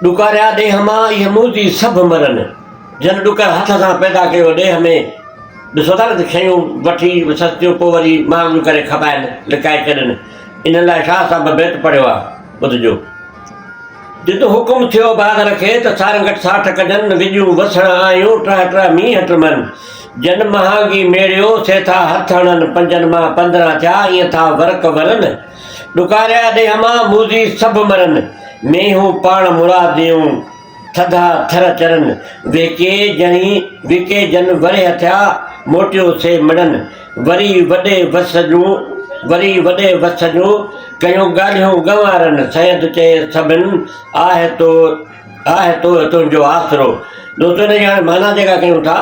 डुकारिया ॾेह मां इहे मूजी सभु मरनि। जन डुकर हथ सां पैदा कयो ॾेह में, ॾिसो था न शयूं वठी सस्तियूं पोइ वरी महांगियूं करे खपाइनि लिकाए छॾनि। इन लाइ शाह साहिब बैत पढ़ियो आहे, ॿुधिजो। जिते हुकुम थियो बादर खे त सारंगट साठ कजनि, विॼूं वसण आयूं टह टह मींहं टमनि। जन महांगी मेड़ियो से था हथ हणनि, पंजनि मां 15 थिया ईअं था वर्क वरनि। डुकारिया ॾेह मां मूजी सभु मरनि, मेहूं पाण मुरादियूं थधा थर चरनि। विके जन वरे हथिया मोटियो से मड़नि। वरी वॾे वस जूं कयूं ॻाल्हियूं गंवारनि। सैद चए सभिनि आहे तो तुंहिंजो आसरो। दोस्तो हिन जी हाणे माना जेका कयूं था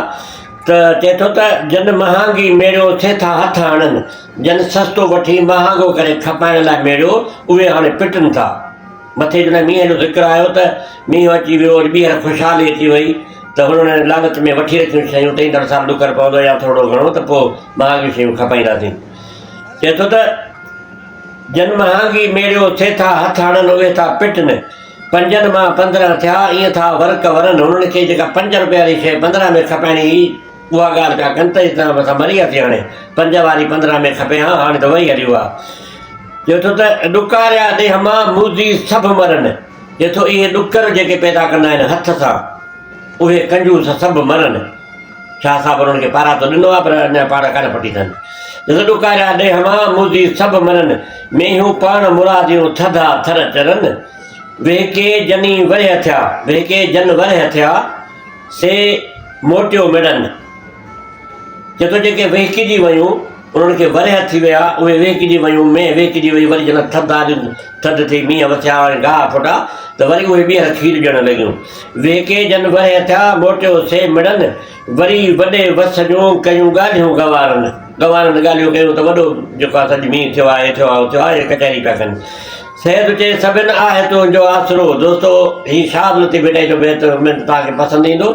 त चए थो त जन महांगी मेड़ियो थिए था हथ हणनि। जन सस्तो वठी महांगो करे खपाइण लाइ मेड़ियो, उहे हाणे पिटनि था। मथे जॾहिं मींहं जो ज़िक्र आयो त मींहुं अची वियो, वरी ॿीहर ख़ुशहाली अची वई त हुननि लालच में वठी रखियूं शयूं त ईंदड़ साल डुकर पवंदो या थोरो घणो त पोइ महांगियूं शयूं खपाईंदासीं। चए थो त जन महांगी मेड़ियो थिए था हथ हणनि, उहे था पिटनि। 5 मां 15 थिया ईअं था वर्क वरनि। हुननि खे जेका 5 रुपए वारी शइ 15 में खपाइणी हुई, उहा ॻाल्हि पिया कनि त हितां असां मरी वियासीं। हाणे 5 वारी 15 में खपे, हा हाणे त वही हलियो आहे। चए थो त डुकारिया ॾेह मां मूजी सभु मरनि। चए थो इहे डुकर जेके पैदा कंदा आहिनि हथ सां, उहे कंजूस सभु मरनि। शाह साहिब उन्हनि खे पारा त ॾिनो आहे, पर अञा पारा कान पटी अथनि। ॾिसो डुकारिया ॾेह मां मूजी सभु मरनि, मेहूं पाण मुरादियूं थधा थर चरनि। वेके जन वरे हथिया से मोटियो मिड़नि। चए थो जेके वेकिजी वयूं उन्हनि खे वरे थी विया, उहे वेकिजी वयूं, में वेकिजी वई, वरी जन थधि थी, मींहं वसिया, गाह फुटा त वरी उहे ॿीहर खीर ॾियणु लॻियूं। वेके जन वरे हथिया मोटियो से मिड़नि। वरी वॾे वस जूं कयूं ॻाल्हियूं गंवारनि ॻाल्हियूं कयूं त वॾो जेको आहे सॼो मींहुं थियो आहे, हे थियो आहे, उहो थियो आहे, कचहरी पिया कनि। सैद चए सभिनि आहे तुंहिंजो आसरो। दोस्तो हीउ शाह लतीफ़ बेटे जो बैत तव्हांखे पसंदि ईंदो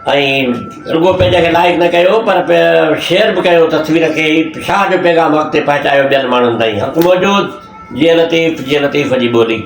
ऐं रुॻो पंहिंजे खे लाइक न कयो पर शेयर बि कयो तस्वीर खे। शाह जो पैगाम अॻिते पहुचायो ॿियनि माण्हुनि ताईं। हक़ मौजूद, जीअं लतीफ़ जी ॿोली।